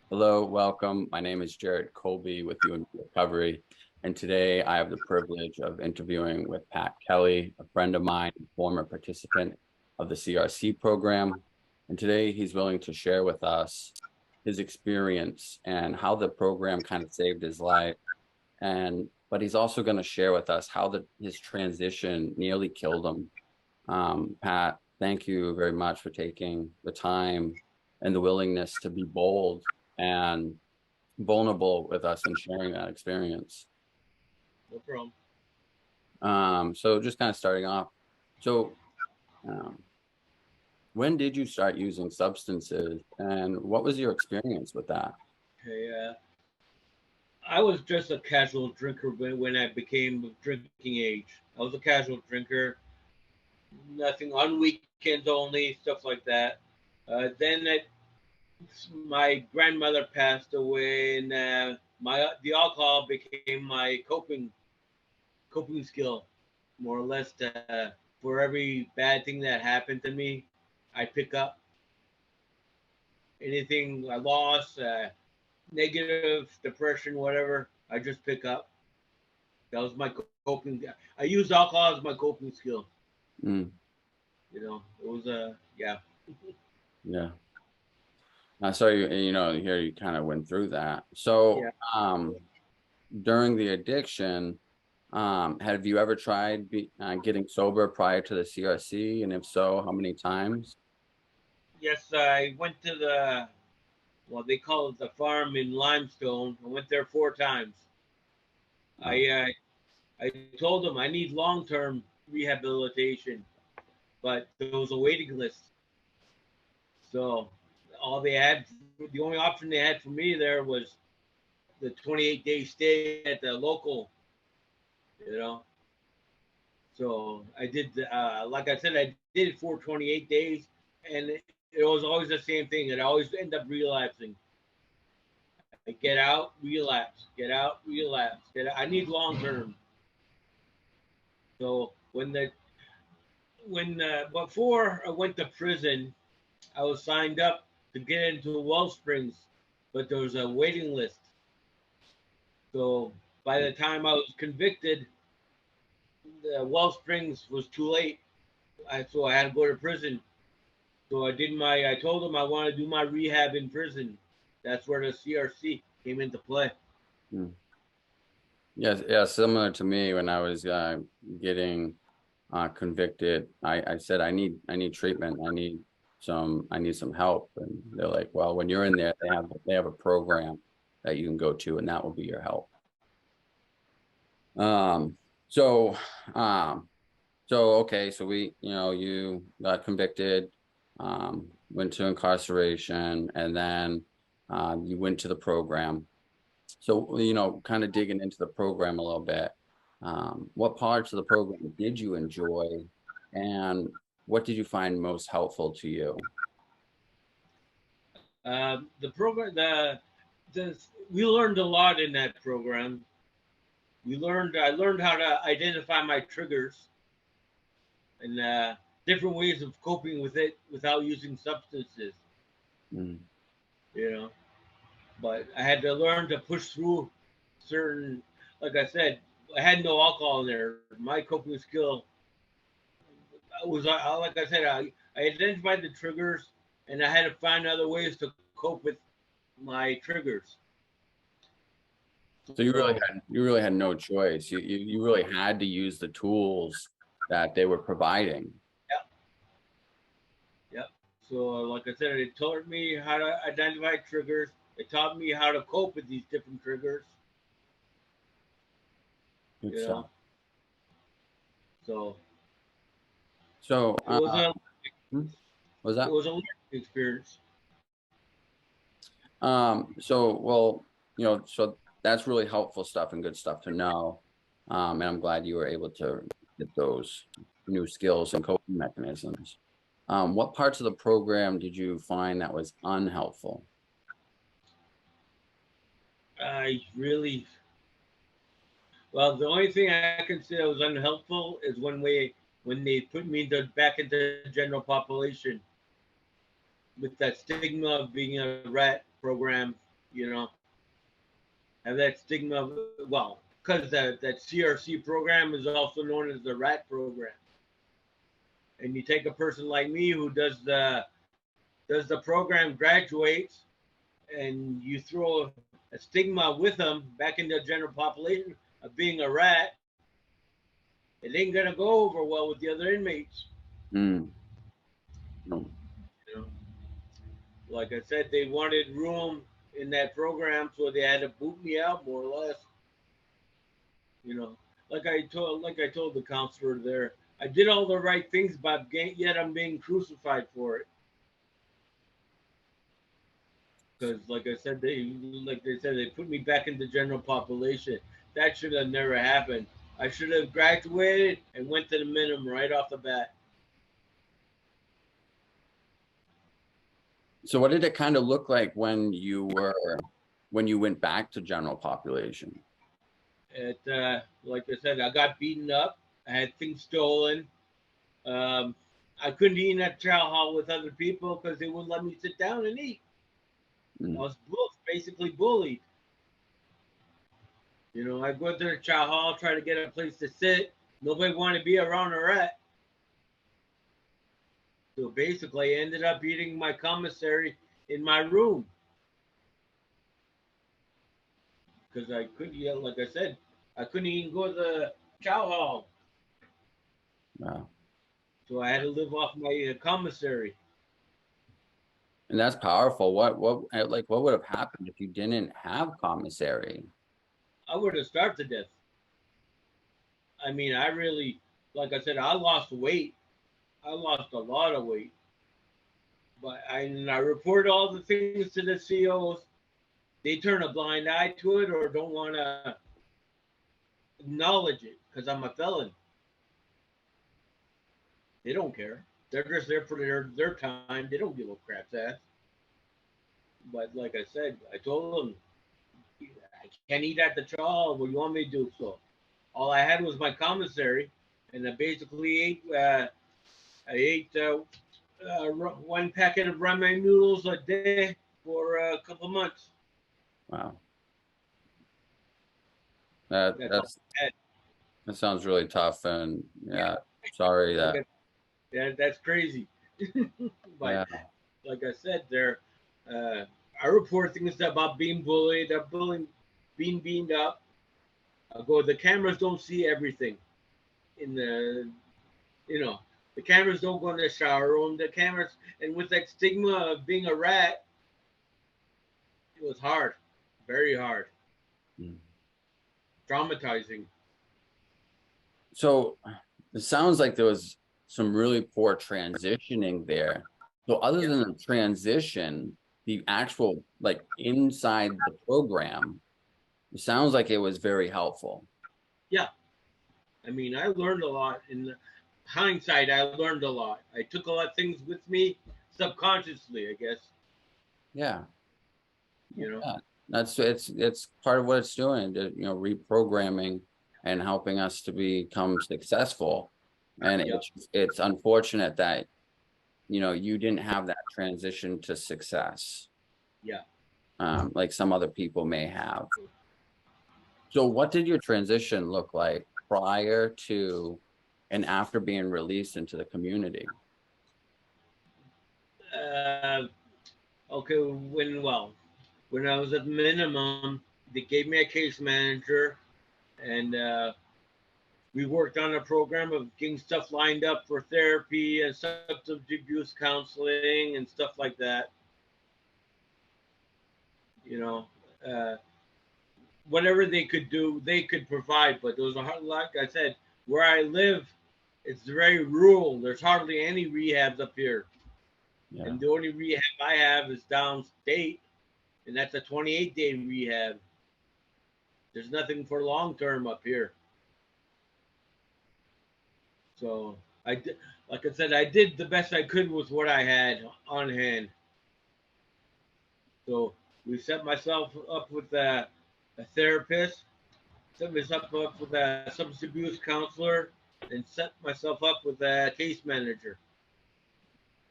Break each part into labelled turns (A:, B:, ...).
A: Hello, welcome. My name is Jared Colby with U+ME Recovery, and today I have the privilege of interviewing with Pat Kelly, a friend of mine, former participant of the CRC program. And today he's willing to share with us his experience and how the program kind of saved his life. But he's also going to share with us how his transition nearly killed him. Pat, thank you very much for taking the time and the willingness to be bold and vulnerable with us and sharing that experience.
B: No problem.
A: So just kind of starting off. So, um, when did you start using substances, and what was your experience with that?
B: Okay, I was just a casual drinker when I became of drinking age. I was a casual drinker, nothing on weekends only, stuff like that. My grandmother passed away, and my the alcohol became my coping skill, more or less. For every bad thing that happened to me, I pick up anything I lost, negative, depression, whatever. I just pick up. That was my coping. I used alcohol as my coping skill.
A: Mm,
B: It was yeah,
A: yeah. So here you kind of went through that. So,
B: yeah.
A: during the addiction, have you ever tried getting sober prior to the CRC? And if so, how many times?
B: Yes, I went to they call it the farm in Limestone. I went there 4 times.
A: Oh,
B: I told them I need long term rehabilitation, but there was a waiting list. So the only option they had for me there was the 28-day stay at the local. You know, So I did, like I said, I did it for 28 days, and it was always the same thing. It always ended up relapsing. I get out, relapse, get out, relapse. I need long term. So when before I went to prison, I was signed up to get into Wellsprings, but there was a waiting list. So by the time I was convicted, the Wellsprings was too late. So I had to go to prison. So I told them I want to do my rehab in prison. That's where the CRC came into play.
A: mm. Yes, yeah, similar to me when I was getting convicted. I said I need treatment. I need some help. And they're like, well, when you're in there, they have a program that you can go to, and that will be your help. Um, so um, okay, so you got convicted, went to incarceration, and then you went to the program. So, kind of digging into the program a little bit, what parts of the program did you enjoy, and what did you find most helpful to you?
B: The program, we learned a lot in that program. I learned how to identify my triggers and different ways of coping with it without using substances.
A: Mm,
B: You know, but I had to learn to push through certain. Like I said, I had no alcohol in there. My coping skill like I said, I identified the triggers, and I had to find other ways to cope with my triggers.
A: So you really
B: So
A: had no choice. You really had to use the tools that they were providing.
B: yeah, yeah. So like I said, it taught me how to identify triggers. It taught me how to cope with these different triggers.
A: Good
B: You
A: stuff.
B: know, so
A: So,
B: it was a
A: hmm, was
B: it
A: that?
B: was a learning experience.
A: Well, so that's really helpful stuff and good stuff to know. And I'm glad you were able to get those new skills and coping mechanisms. What parts of the program did you find that was unhelpful?
B: I really Well, the only thing I can say that was unhelpful is when they put me back into the general population with that stigma of being a rat program. you know, have that stigma of, well, because that CRC program is also known as the rat program. And you take a person like me who does the program, graduates, and you throw a stigma with them back in the general population of being a rat, it ain't gonna go over well with the other inmates.
A: Mm. No.
B: You know, like I said, they wanted room in that program, so they had to boot me out more or less. You know, like I told the counselor there, I did all the right things, but yet I'm being crucified for it. Because, like they said, they put me back in the general population. That should have never happened. I should have graduated and went to the minimum right off the bat.
A: So what did it kind of look like when you went back to general population?
B: Like I said, I got beaten up. I had things stolen. Um, I couldn't eat in that chow hall with other people because they wouldn't let me sit down and eat. I was basically bullied. You know, I go to the chow hall, try to get a place to sit. Nobody wanted to be around a rat. So basically, I ended up eating my commissary in my room because I couldn't, yeah, like I said, I couldn't even go to the chow hall.
A: Wow.
B: So I had to live off my commissary.
A: And that's powerful. What would have happened if you didn't have commissary?
B: I would have starved to death. I mean, I really, like I said, I lost weight. I lost a lot of weight. But I report all the things to the COs. They turn a blind eye to it or don't want to acknowledge it because I'm a felon. They don't care. They're just there for their time. They don't give a crap's ass. But like I said, I told them I can't eat at the chow. What do you want me to do? So all I had was my commissary, and I basically ate. I ate one packet of ramen noodles a day for a couple months.
A: Wow.
B: That's
A: That sounds really tough, and yeah, sorry that.
B: that's crazy. But
A: Yeah.
B: like I said, I report things about being bullied, being beaten up. I go, the cameras don't see everything. In the, you know, the cameras don't go in the shower room. The cameras, and with that stigma of being a rat, it was hard, very hard, traumatizing.
A: So it sounds like there was some really poor transitioning there. So other than the transition, the actual like inside the program, it sounds like it was very helpful.
B: Yeah, I mean, I learned a lot. In hindsight, I learned a lot. I took a lot of things with me subconsciously, I guess.
A: Yeah.
B: You know.
A: Yeah. It's part of what it's doing, reprogramming and helping us to become successful. And
B: Yeah.
A: it's unfortunate that, you didn't have that transition to success,
B: Yeah.
A: like some other people may have. So what did your transition look like prior to and after being released into the community?
B: Uh, okay. When I was at minimum, they gave me a case manager, and we worked on a program of getting stuff lined up for therapy and substance abuse counseling and stuff like that. You know, uh, whatever they could do, they could provide. But those are, like I said, where I live, it's very rural. There's hardly any rehabs up here.
A: Yeah.
B: And the only rehab I have is downstate, and that's a 28-day rehab. There's nothing for long term up here. So I did, like I said, I did the best I could with what I had on hand. So we set myself up with a therapist, set myself up with a substance abuse counselor, and set myself up with a case manager.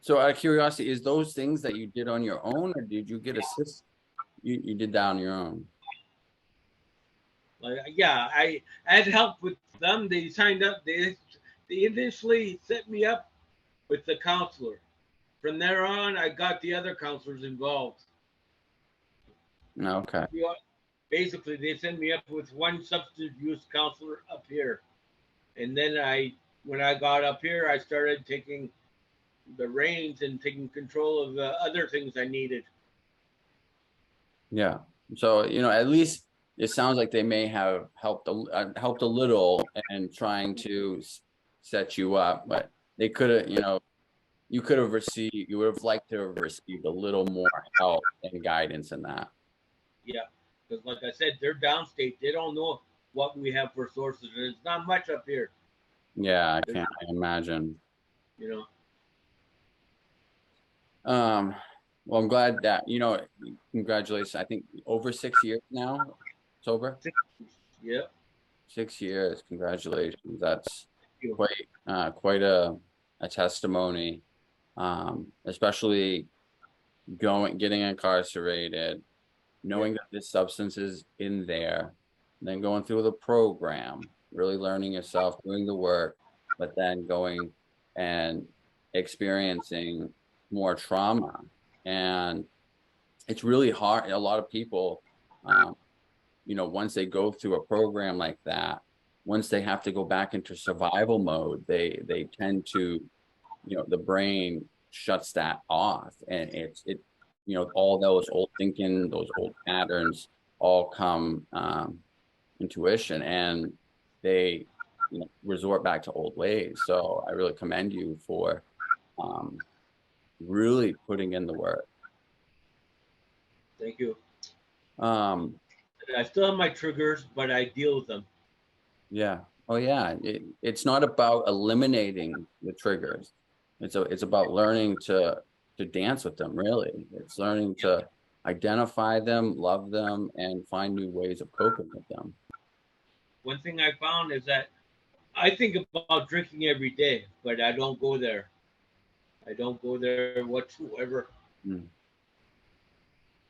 A: So out of curiosity, is those things that you did on your own or did you get assist? you did that on your own.
B: Like, yeah, I had help with them. They signed up. They initially set me up with the counselor. From there on, I got the other counselors involved.
A: Okay.
B: Basically, they sent me up with one substance use counselor up here, and then when I got up here, I started taking the reins and taking control of the other things I needed.
A: Yeah. So, at least it sounds like they may have helped a little and trying to set you up, but they could have, you would have liked to have received a little more help and guidance in that.
B: Yeah, because like I said, they're downstate. They don't know what we have for sources. There's not much up here.
A: Yeah, I
B: There's,
A: can't imagine.
B: you know.
A: Well, I'm glad that, congratulations. I think over 6 years now, sober.
B: Yeah.
A: 6 years. Congratulations. That's
B: Thank you.
A: quite a testimony. Especially getting incarcerated,
B: Yeah.
A: knowing that this substance is in there, then going through the program, really learning yourself, doing the work, but then going and experiencing more trauma. And it's really hard. A lot of people, once they go through a program like that, once they have to go back into survival mode, they tend to, the brain shuts that off, and all those old thinking, those old patterns all come intuition, and they resort back to old ways. So I really commend you for um, really putting in the work.
B: Thank you.
A: Um,
B: I still have my triggers, but I deal with them.
A: yeah. Oh yeah. It's not about eliminating the triggers. It's about learning to dance with them, really. It's learning to identify them, love them, and find new ways of coping with them.
B: One thing I found is that I think about drinking every day, but I don't go there. I don't go there whatsoever.
A: Mm,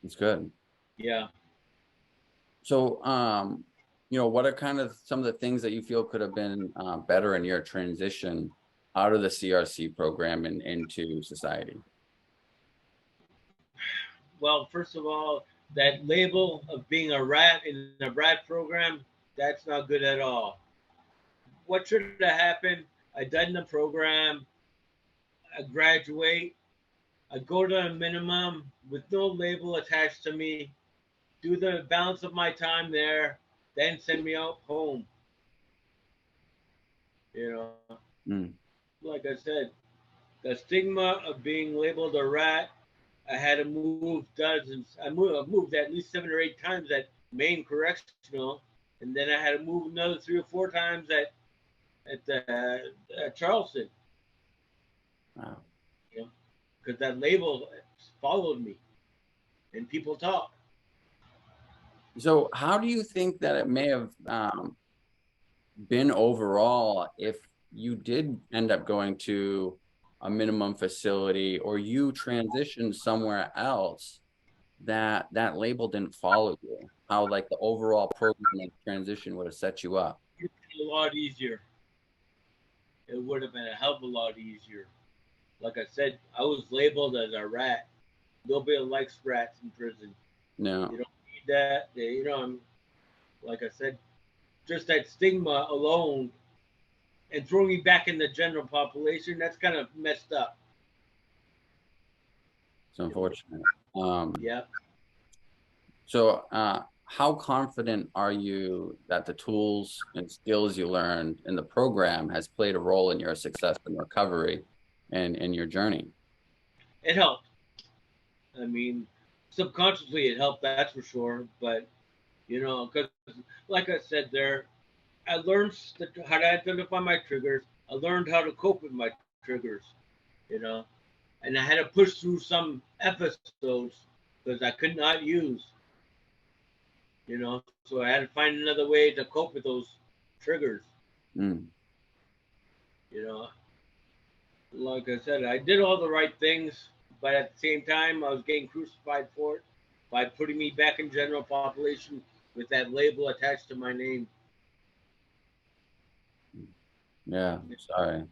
A: it's good.
B: Yeah.
A: So, what are kind of some of the things that you feel could have been better in your transition out of the CRC program and into society?
B: Well, first of all, that label of being a rat in a rat program, that's not good at all. What should have happened? I done the program, I graduate, I go to a minimum with no label attached to me, do the balance of my time there, then send me out home. You know,
A: Mm,
B: like I said, the stigma of being labeled a rat. I had to move dozens. I moved at least 7 or 8 times at Maine Correctional, and then I had to move another 3 or 4 times at Charleston.
A: wow.
B: You know, because that label followed me, and people talk.
A: So, how do you think that it may have been overall if you did end up going to a minimum facility or you transitioned somewhere else that label didn't follow you? How like the overall program and transition would have set you up?
B: It's a lot easier. It would have been a hell of a lot easier. Like I said, I was labeled as a rat. Nobody likes rats in prison. You
A: No.
B: don't need that. Like I said, just that stigma alone and throwing me back in the general population, that's kind of messed up.
A: It's unfortunate.
B: Yeah.
A: So, how confident are you that the tools and skills you learned in the program has played a role in your success and recovery and in your journey?
B: It helped. I mean, subconsciously it helped, that's for sure. But, because like I said there, I learned how to identify my triggers. I learned how to cope with my triggers, you know, and I had to push through some episodes because I could not use, so I had to find another way to cope with those triggers,
A: Mm,
B: you know. Like I said, I did all the right things, but at the same time, I was getting crucified for it by putting me back in general population with that label attached to my name.
A: Yeah, sorry.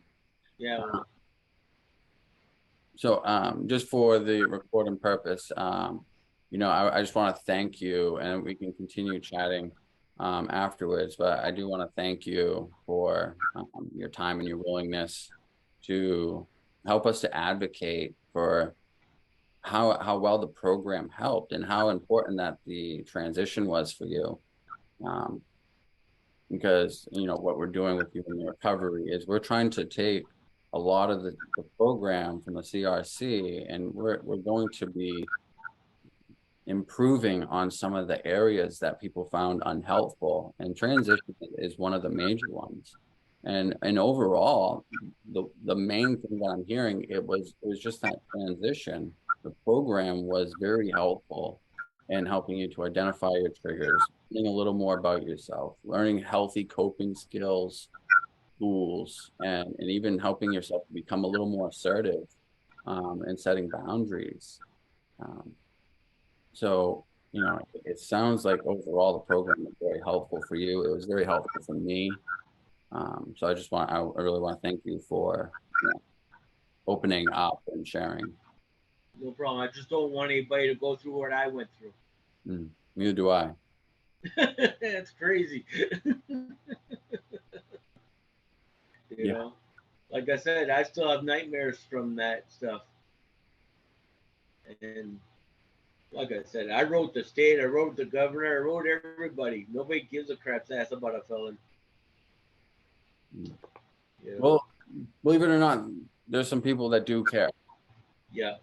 B: Yeah, well,
A: So just for the recording purpose, I just want to thank you, and we can continue chatting afterwards, but I do want to thank you for your time and your willingness to help us to advocate for how well the program helped and how important that the transition was for you. Um, because what we're doing with you in the recovery is we're trying to take a lot of the program from the CRC, and we're going to be improving on some of the areas that people found unhelpful, and transition is one of the major ones. And overall, the main thing that I'm hearing, it was just that transition. The program was very helpful in helping you to identify your triggers, learning a little more about yourself, learning healthy coping skills, tools, and even helping yourself to become a little more assertive and setting boundaries. Um, so, it sounds like overall the program was very helpful for you. It was very helpful for me. So I really want to thank you for, opening up and sharing.
B: no problem. I just don't want anybody to go through what I went through.
A: Neither do I.
B: That's crazy. you
A: Yeah.
B: know, like I said, I still have nightmares from that stuff. And like I said, I wrote the state, I wrote the governor, I wrote everybody. Nobody gives a crap's ass about a felon.
A: Mm.
B: You know?
A: Well, believe it or not, there's some people that do care.
B: Yeah.